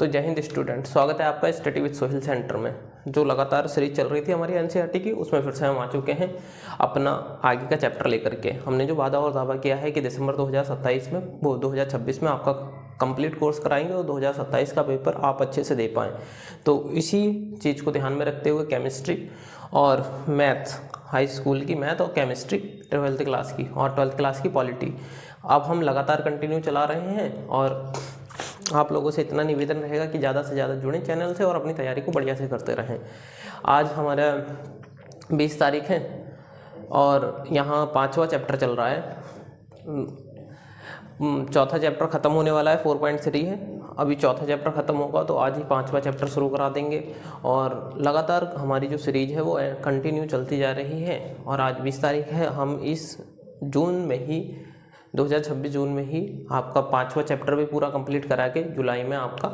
तो जय हिंद स्टूडेंट, स्वागत है आपका स्टडी विद सोहेल सेंटर में। जो लगातार सीरीज चल रही थी हमारी एनसीईआरटी की, उसमें फिर से हम आ चुके हैं अपना आगे का चैप्टर लेकर के। हमने जो वादा और दावा किया है कि दिसंबर 2027 में वो 2026 में आपका कंप्लीट कोर्स कराएंगे और 2027 का पेपर आप अच्छे से दे पाएँ। तो इसी चीज़ को ध्यान में रखते हुए केमिस्ट्री और मैथ, हाई स्कूल की मैथ और केमिस्ट्री 12th क्लास की और 12th क्लास की पॉलिटी अब हम लगातार कंटिन्यू चला रहे हैं। और आप लोगों से इतना निवेदन रहेगा कि ज़्यादा से ज़्यादा जुड़ें चैनल से और अपनी तैयारी को बढ़िया से करते रहें। आज हमारा 20 तारीख है और यहाँ 5वां चैप्टर चल रहा है। चौथा चैप्टर ख़त्म होने वाला है, 4.3 है। अभी चौथा चैप्टर ख़त्म होगा तो आज ही 5वां चैप्टर शुरू करा देंगे। और लगातार हमारी जो सीरीज है वो कंटिन्यू चलती जा रही है। और आज 20 तारीख है, हम इस जून में ही 2026 जून में ही आपका 5वां चैप्टर भी पूरा कंप्लीट करा के जुलाई में आपका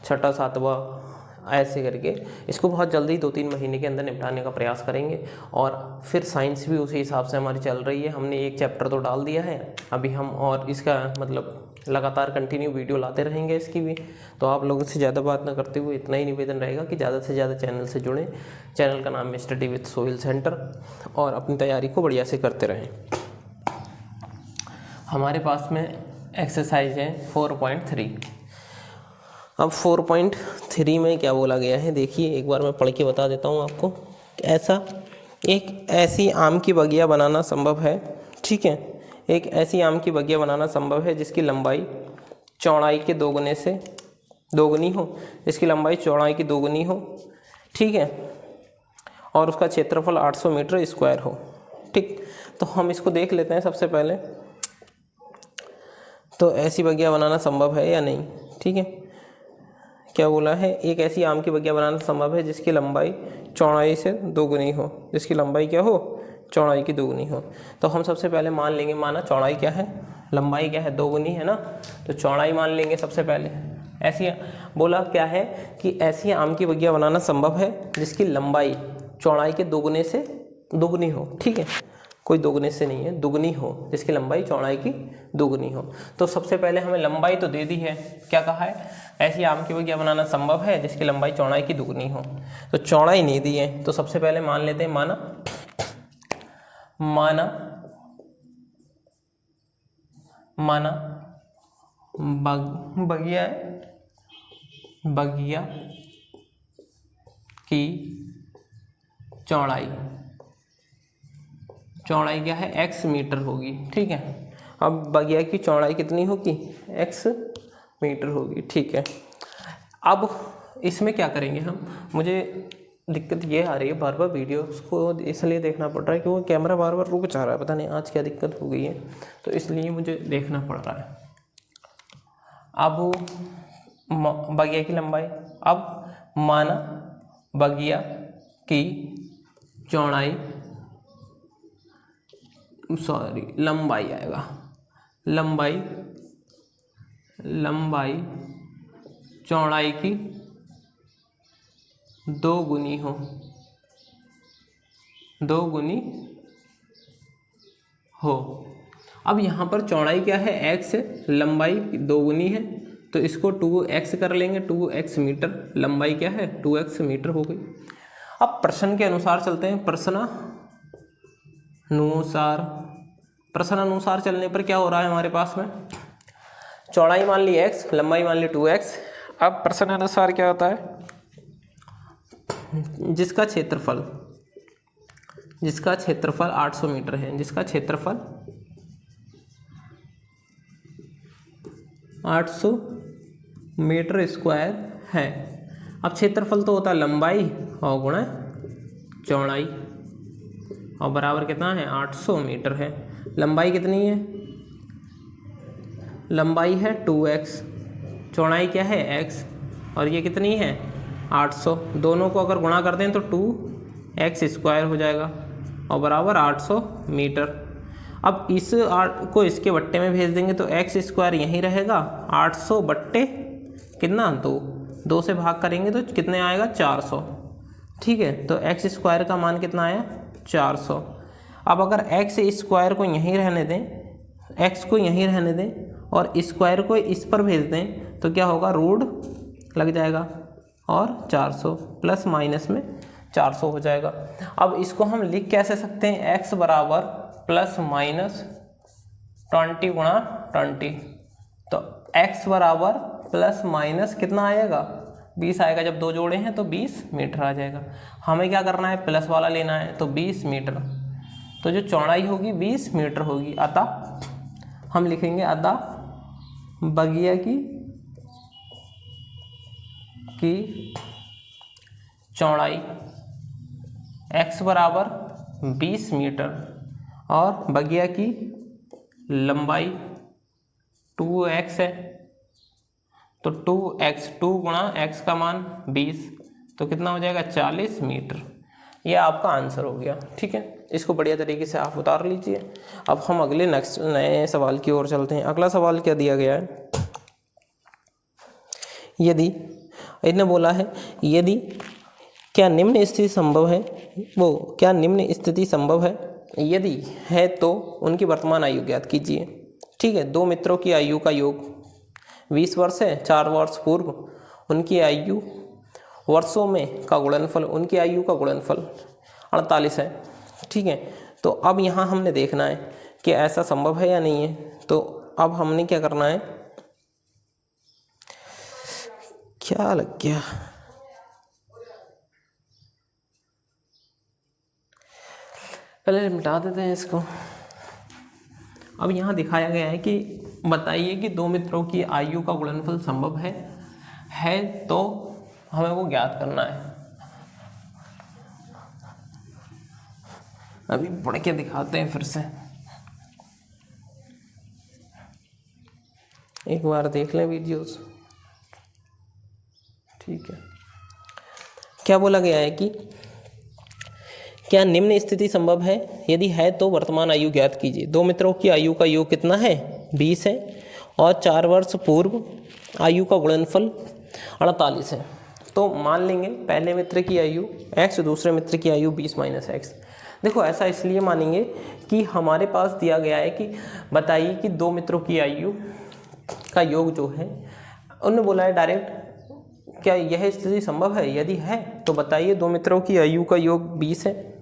6ठा 7वां ऐसे करके इसको बहुत जल्दी 2-3 महीने के अंदर निपटाने का प्रयास करेंगे। और फिर साइंस भी उसी हिसाब से हमारी चल रही है। हमने एक चैप्टर तो डाल दिया है अभी हम, और इसका मतलब लगातार कंटिन्यू वीडियो लाते रहेंगे इसकी भी। तो आप लोगों से ज़्यादा बात ना करते हुए इतना ही निवेदन रहेगा कि ज़्यादा से ज़्यादा चैनल से जुड़ें। चैनल का नाम है स्टडी विद सोहेल सेंटर और अपनी तैयारी को बढ़िया से करते रहें। हमारे पास में एक्सरसाइज है 4.3। अब 4.3 में क्या बोला गया है देखिए, एक बार मैं पढ़ के बता देता हूँ आपको। ऐसी आम की बगिया बनाना संभव है, ठीक है। एक ऐसी आम की बगिया बनाना संभव है जिसकी लंबाई चौड़ाई के दोगुनी हो, इसकी लंबाई चौड़ाई की दोगुनी हो, ठीक है। और उसका क्षेत्रफल 800 मीटर स्क्वायर हो, ठीक। तो हम इसको देख लेते हैं सबसे पहले। तो ऐसी बगिया बनाना संभव है या नहीं, ठीक है। क्या बोला है, एक ऐसी आम की बगिया बनाना संभव है जिसकी लंबाई चौड़ाई से दोगुनी हो, जिसकी लंबाई क्या हो, चौड़ाई की दोगुनी हो। तो हम सबसे पहले मान लेंगे, माना चौड़ाई क्या है, लंबाई क्या है, दोगुनी है ना। तो चौड़ाई मान लेंगे सबसे पहले। ऐसी बोला क्या है कि ऐसी आम की बगिया बनाना संभव है जिसकी लंबाई चौड़ाई के दोगुने से दोगुनी हो, ठीक है। कोई दोगुने से नहीं है, दुगनी हो, जिसकी लंबाई चौड़ाई की दोगुनी हो। तो सबसे पहले हमें लंबाई तो दे दी है, क्या कहा है, ऐसी आम की बगिया बनाना संभव है जिसकी लंबाई चौड़ाई की दुगनी हो। तो चौड़ाई नहीं दी है, तो सबसे पहले मान लेते हैं माना बगिया की चौड़ाई क्या है, x मीटर होगी, ठीक है। अब बगिया की चौड़ाई कितनी होगी, x मीटर होगी, ठीक है। अब इसमें क्या करेंगे हम, मुझे दिक्कत ये आ रही है, बार बार वीडियो को इसलिए देखना पड़ रहा है कि वो कैमरा बार बार रुक जा रहा है, पता नहीं आज क्या दिक्कत हो गई है, तो इसलिए मुझे देखना पड़ रहा है। अब बगिया की लंबाई, अब माना बगिया की चौड़ाई, लंबाई आएगा, लंबाई चौड़ाई की दोगुनी हो। अब यहाँ पर चौड़ाई क्या है, x, लंबाई दोगुनी है, तो इसको 2x कर लेंगे, 2x मीटर, लंबाई क्या है 2x मीटर हो गई। अब प्रश्न के अनुसार चलते हैं, प्रश्न अनुसार चलने पर क्या हो रहा है हमारे पास में, चौड़ाई मान ली x, लंबाई मान ली 2x। अब प्रश्न अनुसार क्या होता है, जिसका क्षेत्रफल 800 मीटर है, जिसका क्षेत्रफल 800 मीटर स्क्वायर है। अब क्षेत्रफल तो होता है लंबाई और गुणा चौड़ाई, और बराबर कितना है 800 मीटर है। लंबाई कितनी है, लंबाई है 2x, चौड़ाई क्या है x, और ये कितनी है 800। दोनों को अगर गुणा कर दें तो 2x स्क्वायर हो जाएगा और बराबर 800 मीटर। अब इस को इसके बट्टे में भेज देंगे तो x स्क्वायर यहीं रहेगा, 800 बट्टे कितना 2 से भाग करेंगे तो कितने आएगा 400, ठीक है। तो x स्क्वायर का मान कितना आया 400। अब अगर x स्क्वायर को यहीं रहने दें, x को यहीं रहने दें और स्क्वायर को इस पर भेज दें तो क्या होगा, रूट लग जाएगा और 400 प्लस माइनस में 400 हो जाएगा। अब इसको हम लिख कैसे सकते हैं, x बराबर प्लस माइनस 20 गुणा 20, तो x बराबर प्लस माइनस कितना आएगा, 20 आएगा। जब दो जोड़े हैं तो 20 मीटर आ जाएगा। हमें क्या करना है, प्लस वाला लेना है, तो 20 मीटर, तो जो चौड़ाई होगी 20 मीटर होगी। अतः हम लिखेंगे अतः बगिया की चौड़ाई x बराबर 20 मीटर और बगिया की लंबाई 2x है, तो 2x, 2 गुणा x का मान 20, तो कितना हो जाएगा 40 मीटर। यह आपका आंसर हो गया। ठीक है, इसको बढ़िया तरीके से आप उतार लीजिए। अब हम अगले नए सवाल की ओर चलते हैं। अगला सवाल क्या दिया गया है, यदि इन्होंने बोला है यदि क्या निम्न स्थिति संभव है, क्या निम्न स्थिति संभव है, यदि है तो उनकी वर्तमान आयु ज्ञात कीजिए। ठीक है, दो मित्रों की आयु का योग 20 वर्ष है, 4 वर्ष पूर्व उनकी आयु वर्षों में का गुणनफल, उनकी आयु का गुणनफल 48 है। ठीक है, तो अब यहाँ हमने देखना है कि ऐसा संभव है या नहीं है। तो अब हमने क्या करना है, क्या लग गया, पहले मिटा देते हैं इसको। अब यहाँ दिखाया गया है कि बताइए कि दो मित्रों की आयु का गुणनफल संभव है तो हमें वो ज्ञात करना है। अभी पढ़ के दिखाते हैं फिर से, एक बार देख लें वीडियोस। ठीक है, क्या बोला गया है कि क्या निम्न स्थिति संभव है, यदि है तो वर्तमान आयु ज्ञात कीजिए। दो मित्रों की आयु का योग कितना है, 20 है और 4 वर्ष पूर्व आयु का गुणनफल 48 है। तो मान लेंगे पहले मित्र की आयु x, दूसरे मित्र की आयु 20 माइनस x। देखो ऐसा इसलिए मानेंगे कि हमारे पास दिया गया है कि बताइए कि दो मित्रों की आयु का योग जो है, उन्होंने बोला है डायरेक्ट क्या यह स्थिति संभव है, यदि है तो बताइए दो मित्रों की आयु का योग 20 है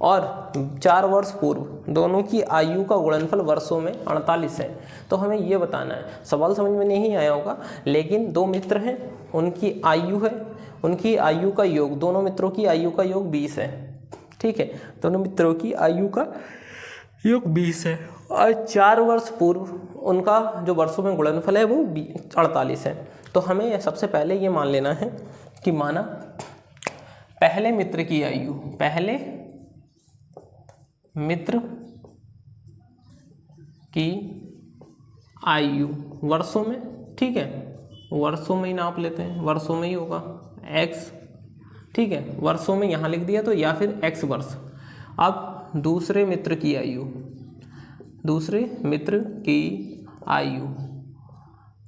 और 4 वर्ष पूर्व दोनों की आयु का गुणनफल वर्षों में 48 है। तो हमें ये बताना है। सवाल समझ में नहीं आया होगा, लेकिन दो मित्र हैं, उनकी आयु है, उनकी आयु का योग, दोनों मित्रों की आयु का योग 20 है। ठीक है, दोनों मित्रों की आयु का योग 20 है और 4 वर्ष पूर्व उनका जो वर्षों में गुणनफल है वो 48 है। तो हमें सबसे पहले ये मान लेना है कि माना पहले मित्र की आयु, पहले मित्र की आयु वर्षों में, ठीक है, वर्षों में ही नाप लेते हैं, वर्षों में ही होगा x। ठीक है, वर्षों में यहाँ लिख दिया तो, या फिर x वर्ष। अब दूसरे मित्र की आयु, दूसरे मित्र की आयु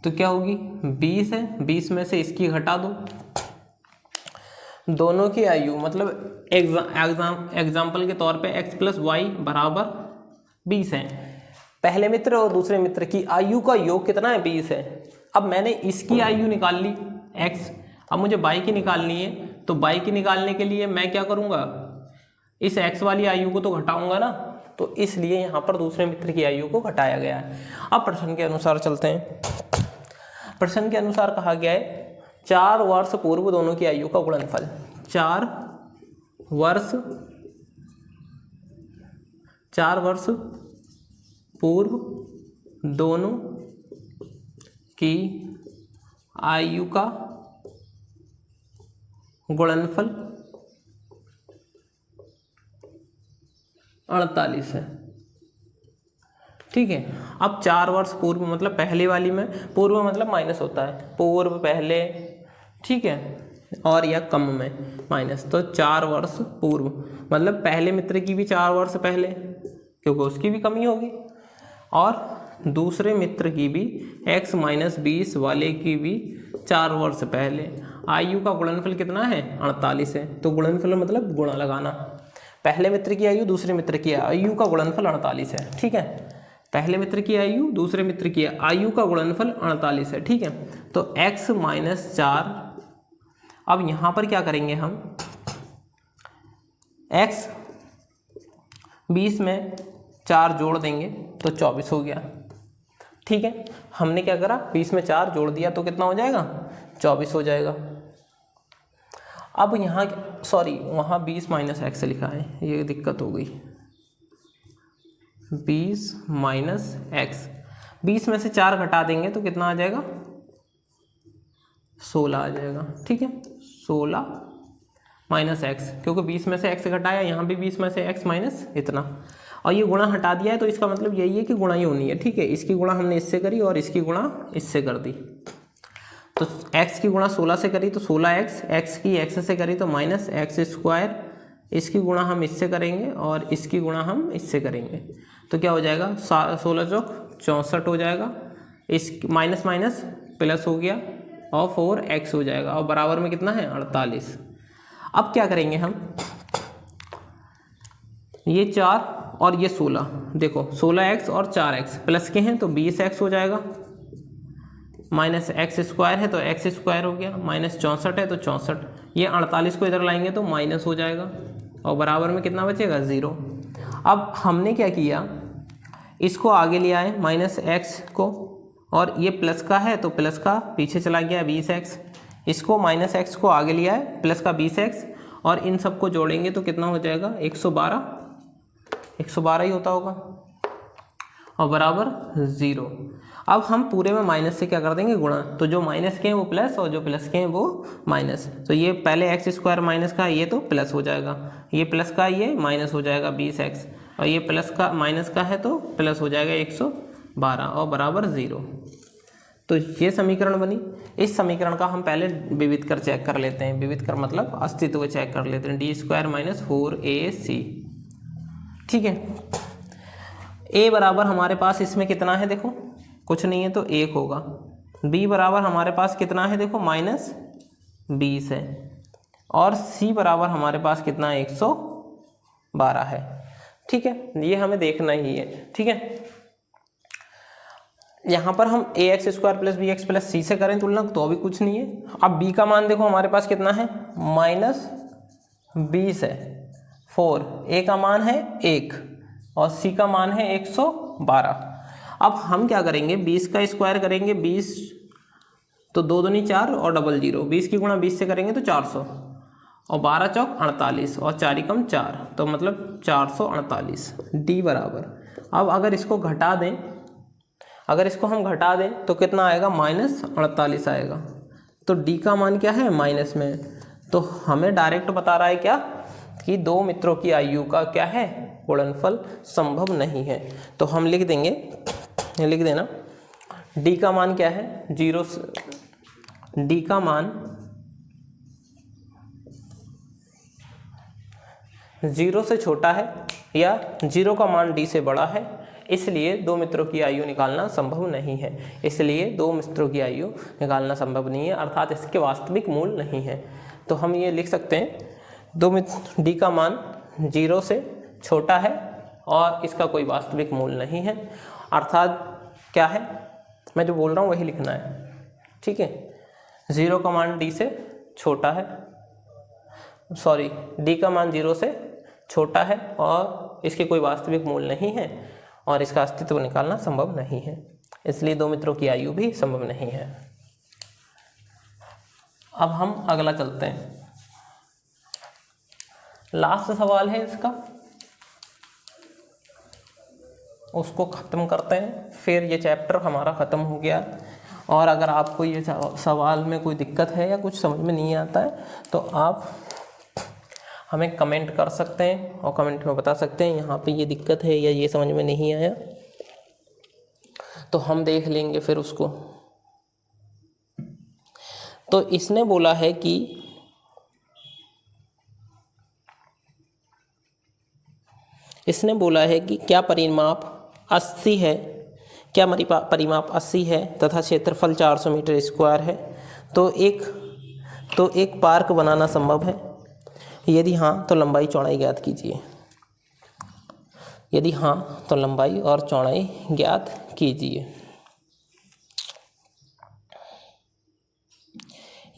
तो क्या होगी, 20 है, 20 में से इसकी घटा दो। दोनों की आयु मतलब एग्जाम्पल के तौर पे x प्लस वाई बराबर 20 है। पहले मित्र और दूसरे मित्र की आयु का योग कितना है, 20 है। अब मैंने इसकी आयु निकाल ली x, अब मुझे y की निकालनी है। तो y की निकालने के लिए मैं क्या करूँगा, इस x वाली आयु को तो घटाऊंगा ना, तो इसलिए यहाँ पर दूसरे मित्र की आयु को घटाया गया है। अब प्रश्न के अनुसार चलते हैं। प्रश्न के अनुसार कहा गया है 4 वर्ष पूर्व दोनों की आयु का गुणनफल। 4 वर्ष पूर्व दोनों की आयु का गुणनफल 48 है। ठीक है, अब 4 वर्ष पूर्व मतलब पहले वाली में, पूर्व मतलब माइनस होता है, पूर्व पहले, ठीक है, और या कम में माइनस, तो 4 वर्ष पूर्व मतलब पहले मित्र की भी 4 वर्ष पहले, क्योंकि उसकी भी कमी होगी, और दूसरे मित्र की भी x माइनस 20 वाले की भी 4 वर्ष पहले। आयु का गुणनफल कितना है, 48 है। तो गुणनफल मतलब गुणा लगाना, पहले मित्र की आयु दूसरे मित्र की आयु का गुणनफल 48 है। ठीक है, पहले मित्र की आयु दूसरे मित्र की आयु का गुणनफल 48 है, ठीक है। तो x माइनस 4, अब यहाँ पर क्या करेंगे हम, x 20 में 4 जोड़ देंगे तो 24 हो गया, ठीक है। हमने क्या करा, 20 में 4 जोड़ दिया तो कितना हो जाएगा, 24 हो जाएगा। अब यहाँ सॉरी वहाँ 20 माइनस एक्स लिखा है, ये दिक्कत हो गई। 20 माइनस एक्स, 20 में से 4 घटा देंगे तो कितना आ जाएगा, 16 आ जाएगा, ठीक है। 16 माइनस एक्स, क्योंकि 20 में से एक्स घटाया, यहाँ भी 20 में से एक्स माइनस इतना, और ये गुणा हटा दिया है तो इसका मतलब यही है कि गुणा ही होनी है, ठीक है। इसकी गुणा हमने इससे करी और इसकी गुणा इससे कर दी। तो x की गुणा 16 से करी तो 16x, x की x से करी तो माइनस एक्स स्क्वायर, इसकी गुणा हम इससे करेंगे और इसकी गुणा हम इससे करेंगे तो क्या हो जाएगा, 16 चौक 64 हो जाएगा, इस माइनस माइनस प्लस हो गया और 4x हो जाएगा, और बराबर में कितना है 48। अब क्या करेंगे हम, ये 4 और ये 16, देखो 16x और 4x प्लस के हैं तो 20x हो जाएगा, माइनस एक्स स्क्वायर है तो एक्स स्क्वायर हो गया, माइनस 64 है तो 64, ये 48 को इधर लाएंगे तो माइनस हो जाएगा और बराबर में कितना बचेगा 0। अब हमने क्या किया, इसको आगे ले आए माइनस एक्स को, और ये प्लस का है तो प्लस का पीछे चला गया 20x, इसको माइनस एक्स को आगे ले आए प्लस का 20x, और इन सबको जोड़ेंगे तो कितना हो जाएगा 112 ही होता होगा और बराबर 0। अब हम पूरे में माइनस से क्या कर देंगे गुणा, तो जो माइनस के हैं वो प्लस और जो प्लस के हैं वो माइनस, तो ये पहले एक्स स्क्वायर माइनस का ये तो प्लस हो जाएगा, ये प्लस का ये माइनस हो जाएगा 20x, और ये प्लस का माइनस का है तो प्लस हो जाएगा 112 और बराबर 0। तो ये समीकरण बनी। इस समीकरण का हम पहले विविध कर चेक कर लेते हैं, विविध कर मतलब अस्तित्व चेक कर लेते हैं, d² माइनस 4ac, ठीक है। a बराबर हमारे पास इसमें कितना है, देखो कुछ नहीं है तो 1 होगा, b बराबर हमारे पास कितना है, देखो माइनस 20 है, और c बराबर हमारे पास कितना है 112 है, ठीक है। ये हमें देखना ही है, ठीक है। यहाँ पर हम ax square plus bx plus c से करें तुलना तो अभी कुछ नहीं है। अब b का मान देखो हमारे पास कितना है, माइनस 20 है, 4, a का मान है 1 और c का मान है 112। अब हम क्या करेंगे, 20 का स्क्वायर करेंगे, 20 तो 2 दूनी 4 और डबल 0, 20 की गुणा 20 से करेंगे तो 400, और 12 चौक 48 और 4 कम 4 तो मतलब 448 d बराबर। अब अगर इसको घटा दें, अगर इसको हम घटा दें तो कितना आएगा, माइनस 48 आएगा। तो d का मान क्या है, माइनस में, तो हमें डायरेक्ट बता रहा है क्या कि दो मित्रों की आयु का क्या है, गुणनफल संभव नहीं है। तो हम लिख देंगे, लिख देना d का मान क्या है, 0 d का मान 0 से छोटा है या 0 का मान d से बड़ा है, इसलिए दो मित्रों की आयु निकालना संभव नहीं है। इसलिए दो मित्रों की आयु निकालना संभव नहीं है, अर्थात इसके वास्तविक मूल नहीं है। तो हम ये लिख सकते हैं, दो मित्र d का मान 0 से छोटा है और इसका कोई वास्तविक मूल नहीं है, अर्थात क्या है, मैं जो बोल रहा हूँ वही लिखना है, ठीक है। 0 का मान d से छोटा है, सॉरी d का मान 0 से छोटा है और इसके कोई वास्तविक मूल नहीं है और इसका अस्तित्व निकालना संभव नहीं है, इसलिए दो मित्रों की आयु भी संभव नहीं है। अब हम अगला चलते हैं, लास्ट सवाल है इसका, उसको ख़त्म करते हैं, फिर ये चैप्टर हमारा ख़त्म हो गया। और अगर आपको ये सवाल में कोई दिक्कत है या कुछ समझ में नहीं आता है तो आप हमें कमेंट कर सकते हैं और कमेंट में बता सकते हैं यहाँ पे ये दिक्कत है या ये समझ में नहीं आया, तो हम देख लेंगे फिर उसको। तो इसने बोला है कि क्या परिमाप 80 है, क्या परिमाप 80 है तथा क्षेत्रफल 400 मीटर स्क्वायर है, तो एक पार्क बनाना संभव है, यदि हाँ तो लंबाई चौड़ाई ज्ञात कीजिए। यदि हाँ तो लंबाई और चौड़ाई ज्ञात कीजिए।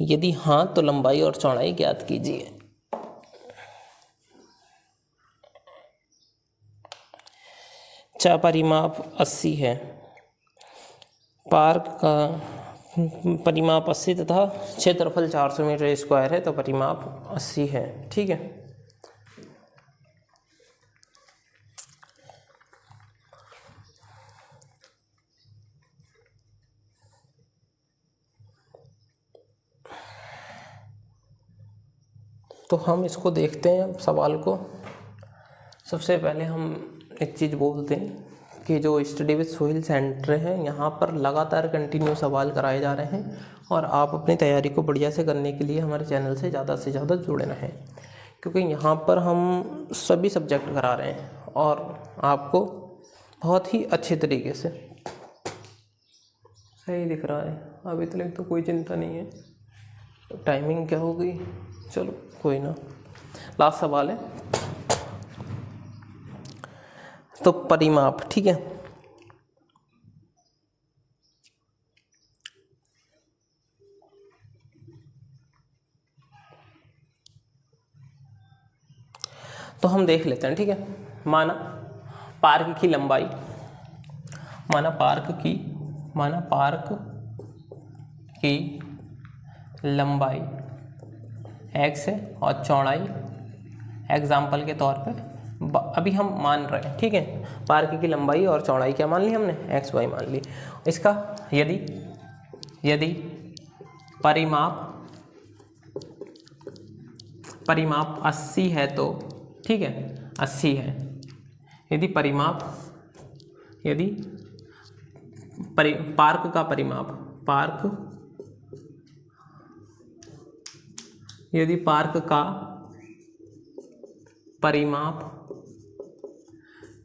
यदि हाँ तो लंबाई और चौड़ाई ज्ञात कीजिए। चा परिमाप 80 है, पार्क का परिमाप 80 तथा क्षेत्रफल 400 मीटर स्क्वायर है, तो परिमाप 80 है। ठीक है, तो हम इसको देखते हैं सवाल को। सबसे पहले हम एक चीज़ बोलते हैं कि जो स्टडी विद सोइल सेंटर है, यहाँ पर लगातार कंटिन्यू सवाल कराए जा रहे हैं और आप अपनी तैयारी को बढ़िया से करने के लिए हमारे चैनल से ज़्यादा जुड़े रहें, क्योंकि यहाँ पर हम सभी सब्जेक्ट करा रहे हैं और आपको बहुत ही अच्छे तरीके से। सही दिख रहा है अभी तक तो कोई चिंता नहीं है। टाइमिंग क्या हो गई, चलो कोई ना। लास्ट सवाल है, तो परिमाप। ठीक है, तो हम देख लेते हैं। ठीक है, माना पार्क की लंबाई, माना पार्क की लंबाई x है और चौड़ाई एग्जाम्पल के तौर पे अभी हम मान रहे हैं। ठीक है, पार्क की लंबाई और चौड़ाई क्या मान ली हमने, एक्स वाई मान ली। इसका यदि परिमाप 80 है तो, ठीक है 80 है, यदि पार्क का परिमाप,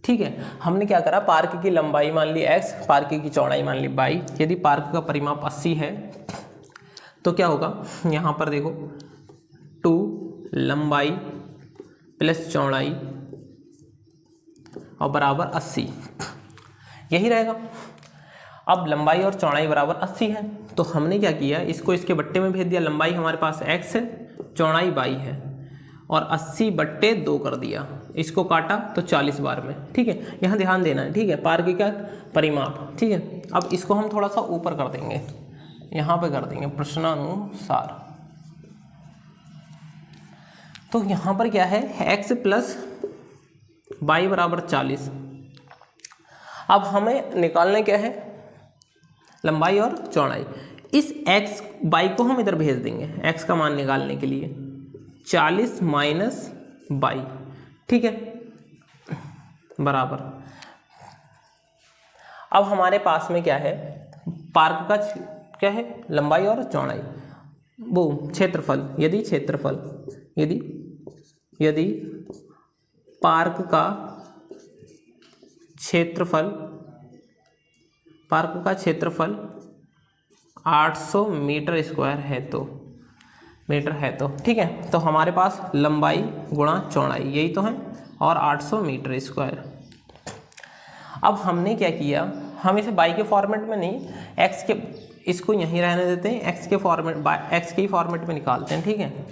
ठीक है, हमने क्या करा, पार्क की लंबाई मान ली x, पार्क की चौड़ाई मान ली y। यदि पार्क का परिमाप 80 है तो क्या होगा, यहाँ पर देखो 2 लंबाई प्लस चौड़ाई और बराबर 80, यही रहेगा। अब लंबाई और चौड़ाई बराबर 80 है, तो हमने क्या किया, इसको इसके बट्टे में भेज दिया। लंबाई हमारे पास x है, चौड़ाई y है, और 80/2 कर दिया। इसको काटा तो 40 बार में। ठीक है, यहाँ ध्यान देना है। ठीक है, पार्क का परिमाप। ठीक है, अब इसको हम थोड़ा सा ऊपर कर देंगे, यहाँ पे कर देंगे प्रश्नानुसार। तो यहाँ पर क्या है, x + y बराबर 40। अब हमें निकालना क्या है, लंबाई और चौड़ाई। इस x y को हम इधर भेज देंगे x का मान निकालने के लिए, 40 - y। ठीक है, बराबर। अब हमारे पास में क्या है, पार्क का क्या है, लंबाई और चौड़ाई, वो क्षेत्रफल। यदि पार्क का क्षेत्रफल 800 मीटर स्क्वायर है तो ठीक है, तो हमारे पास लंबाई गुणा चौड़ाई यही तो है, और 800 मीटर स्क्वायर। अब हमने क्या किया, हम इसे y के फॉर्मेट में नहीं, x के, इसको यहीं रहने देते हैं, x के फॉर्मेट में निकालते हैं। ठीक है,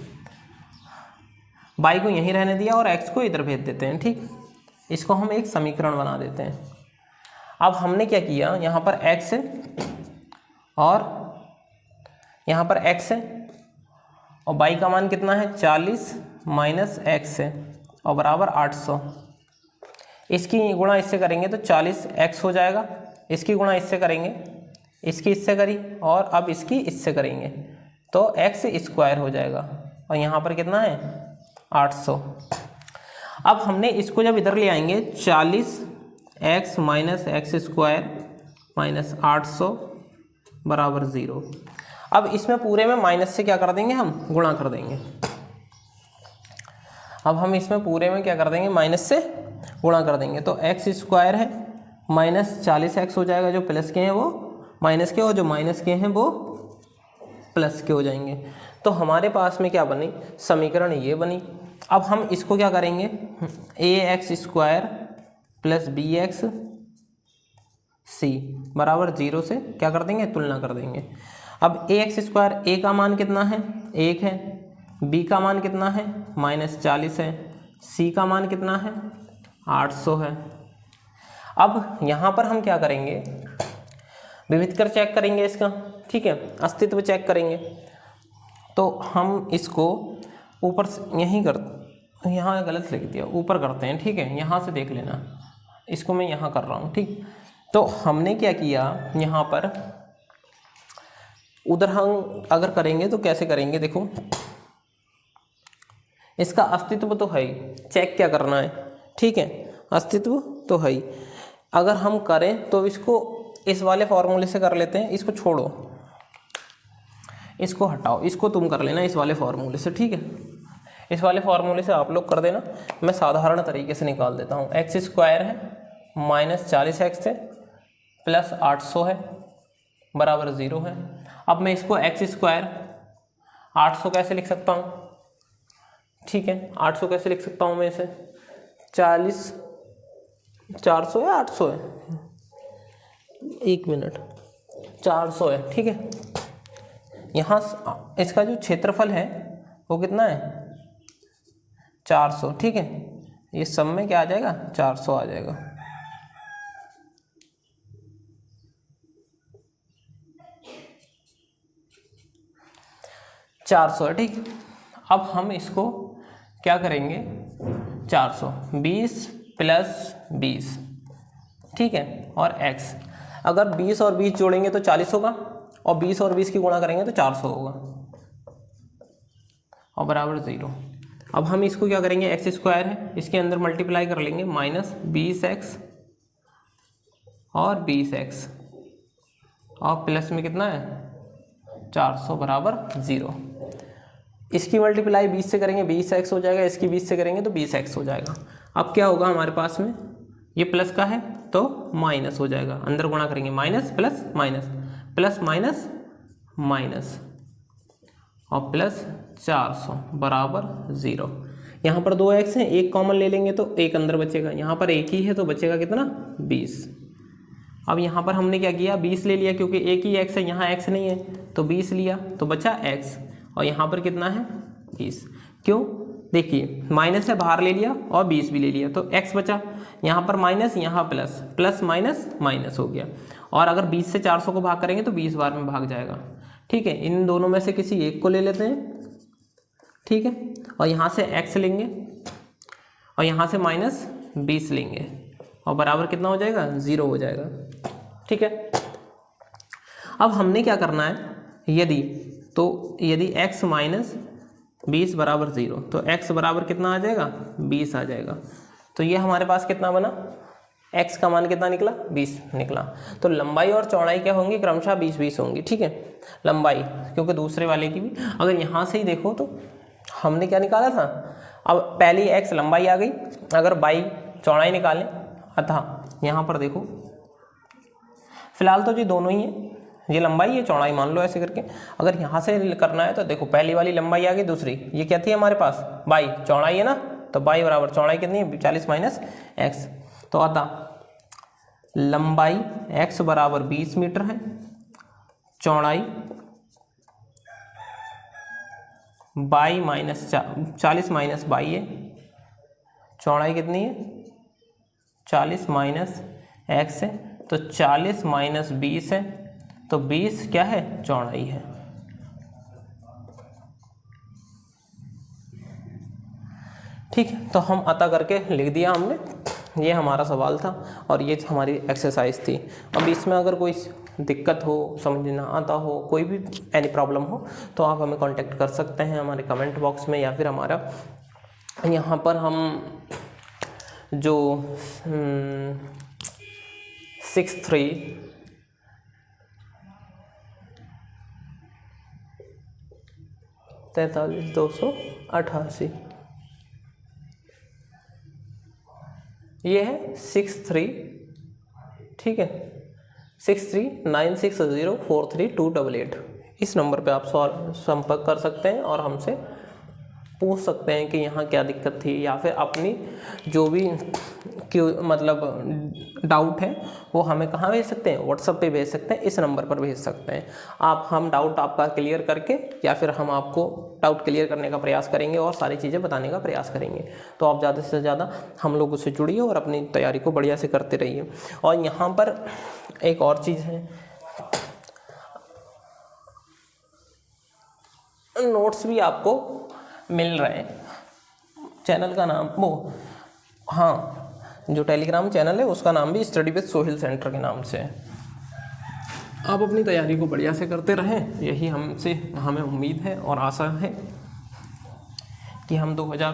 y को यहीं रहने दिया और x को इधर भेज देते हैं। ठीक, इसको हम एक समीकरण बना देते हैं। अब हमने क्या किया, यहाँ पर x है और यहाँ पर x है, और y का मान कितना है, 40 - x है, और बराबर 800। इसकी गुणा इससे करेंगे तो 40x हो जाएगा, इसकी गुणा इससे करेंगे, इसकी इससे करी, और अब इसकी इससे करेंगे तो x² हो जाएगा, और यहाँ पर कितना है, 800। अब हमने इसको जब इधर ले आएंगे, 40x - x² - 800 बराबर 0। अब इसमें पूरे में माइनस से क्या कर देंगे, हम गुणा कर देंगे। अब हम इसमें पूरे में क्या कर देंगे, माइनस से गुणा कर देंगे, तो x² है -40x हो जाएगा, जो प्लस के हैं वो माइनस के, और जो माइनस के हैं वो प्लस के हो जाएंगे। तो हमारे पास में क्या बनी, समीकरण ये बनी। अब हम इसको क्या करेंगे, ax² प्लस बी एक्स सी बराबर 0 से क्या कर देंगे, तुलना कर देंगे। अब ए एक्स स्क्वायर, ए का मान कितना है, 1 है, बी का मान कितना है, -40 है, सी का मान कितना है, 800 है। अब यहाँ पर हम क्या करेंगे, विविध कर चेक करेंगे इसका, ठीक है, अस्तित्व चेक करेंगे। तो हम इसको ऊपर से यहीं कर, यहाँ गलत लिख दिया, ऊपर करते हैं, ठीक है, यहाँ से देख लेना, इसको मैं यहाँ कर रहा हूँ, ठीक। तो हमने क्या किया, यहाँ पर उधर हम अगर करेंगे तो कैसे करेंगे, देखो इसका अस्तित्व तो है ही, चेक क्या करना है, ठीक है, अस्तित्व तो है ही। अगर हम करें तो इसको इस वाले फॉर्मूले से कर लेते हैं, इसको छोड़ो, इसको हटाओ, इसको तुम कर लेना इस वाले फॉर्मूले से, ठीक है, इस वाले फॉर्मूले से आप लोग कर देना, मैं साधारण तरीके से निकाल देता हूँ। एक्स स्क्वायर है -40x है प्लस 800 है बराबर 0 है। अब मैं इसको एक्स स्क्वायर 800 कैसे लिख सकता हूँ, ठीक है, 800 कैसे लिख सकता हूँ मैं इसे, 400 है, 800 है, 1 मिनट, 400 है, ठीक है। यहाँ इसका जो क्षेत्रफल है वो कितना है, 400, ठीक है, ये सब में क्या आ जाएगा, 400 आ जाएगा। है, ठीक। अब हम इसको क्या करेंगे, 420 प्लस 20, ठीक है, और x, अगर 20 और 20 जोड़ेंगे तो 40 होगा, और 20 और 20 की गुणा करेंगे तो 400 होगा, और बराबर 0। अब हम इसको क्या करेंगे, एक्स स्क्वायर है, इसके अंदर मल्टीप्लाई कर लेंगे, -20x और 20x, और प्लस में कितना है, 400 बराबर 0। इसकी मल्टीप्लाई 20 से करेंगे 20x हो जाएगा, इसकी 20 से करेंगे तो 20x हो जाएगा। अब क्या होगा हमारे पास में, ये प्लस का है तो माइनस हो जाएगा, अंदर गुणा करेंगे, minus plus minus, plus minus minus, और प्लस 400 बराबर 0। यहाँ पर 2x हैं, एक कॉमन ले लेंगे तो एक अंदर बचेगा, यहाँ पर एक ही है तो बचेगा कितना, 20। अब यहाँ पर हमने क्या किया, 20 ले लिया, क्योंकि एक ही x है, यहाँ x नहीं है तो 20 लिया, तो बचा x, और यहाँ पर कितना है, 20। क्यों, देखिए माइनस है, बाहर ले लिया, और 20 भी ले लिया, तो x बचा, यहाँ पर माइनस, यहाँ प्लस, प्लस माइनस माइनस हो गया। और अगर 20 से 400 को भाग करेंगे तो 20 बार में भाग जाएगा, ठीक है। इन दोनों में से किसी एक को ले लेते हैं, ठीक है, और यहाँ से x लेंगे, और यहाँ से -20 लेंगे, और बराबर कितना हो जाएगा, 0 हो जाएगा, ठीक है। अब हमने क्या करना है, यदि x -20 बराबर 0, तो x बराबर कितना आ जाएगा, 20 आ जाएगा। तो ये हमारे पास कितना बना, x का मान कितना निकला, 20 निकला। तो लंबाई और चौड़ाई क्या होंगी, क्रमशः 20-20 होंगी, ठीक है। लंबाई क्योंकि दूसरे वाले की भी, अगर यहाँ से ही देखो तो हमने क्या निकाला था, अब पहली x लंबाई आ गई, अगर y चौड़ाई निकालें, अतः यहाँ पर देखो फिलहाल तो जी दोनों ही है, ये लंबाई ये चौड़ाई मान लो ऐसे करके। अगर यहाँ से करना है तो देखो पहली वाली लंबाई आ गई, दूसरी ये क्या थी हमारे पास, बाई, चौड़ाई है ना, तो बाई बराबर चौड़ाई कितनी है, 40 माइनस x, तो अतः लंबाई x बराबर 20 मीटर है, चौड़ाई बाई -40 माइनस बाई है, चौड़ाई कितनी है, 40 माइनस x है, तो 40 माइनस 20 है, तो 20 क्या है, चौड़ाई है। ठीक है, तो हम अता करके लिख दिया हमने, ये हमारा सवाल था और ये हमारी एक्सरसाइज थी। अब इसमें अगर कोई दिक्कत हो, समझ ना आता हो, कोई भी एनी प्रॉब्लम हो, तो आप हमें कांटेक्ट कर सकते हैं हमारे कमेंट बॉक्स में, या फिर हमारा यहाँ पर हम जो 6343-288 ये है 63, ठीक है, 6396043288। इस नंबर पे आप संपर्क कर सकते हैं और हमसे पूछ सकते हैं कि यहाँ क्या दिक्कत थी, या फिर अपनी जो भी मतलब डाउट है वो हमें कहाँ भेज सकते हैं, व्हाट्सएप पे भेज सकते हैं, इस नंबर पर भेज सकते हैं आप। हम डाउट आपका क्लियर करके या फिर हम आपको डाउट क्लियर करने का प्रयास करेंगे और सारी चीज़ें बताने का प्रयास करेंगे। तो आप ज़्यादा से ज़्यादा हम लोगों से जुड़िए और अपनी तैयारी को बढ़िया से करते रहिए। और यहाँ पर एक और चीज़ है, नोट्स भी आपको मिल रहे हैं। चैनल का नाम हाँ, जो टेलीग्राम चैनल है उसका नाम भी स्टडी विद सोहेल सेंटर के नाम से है। आप अपनी तैयारी को बढ़िया से करते रहें, यही हमें उम्मीद है और आशा है कि हम 2000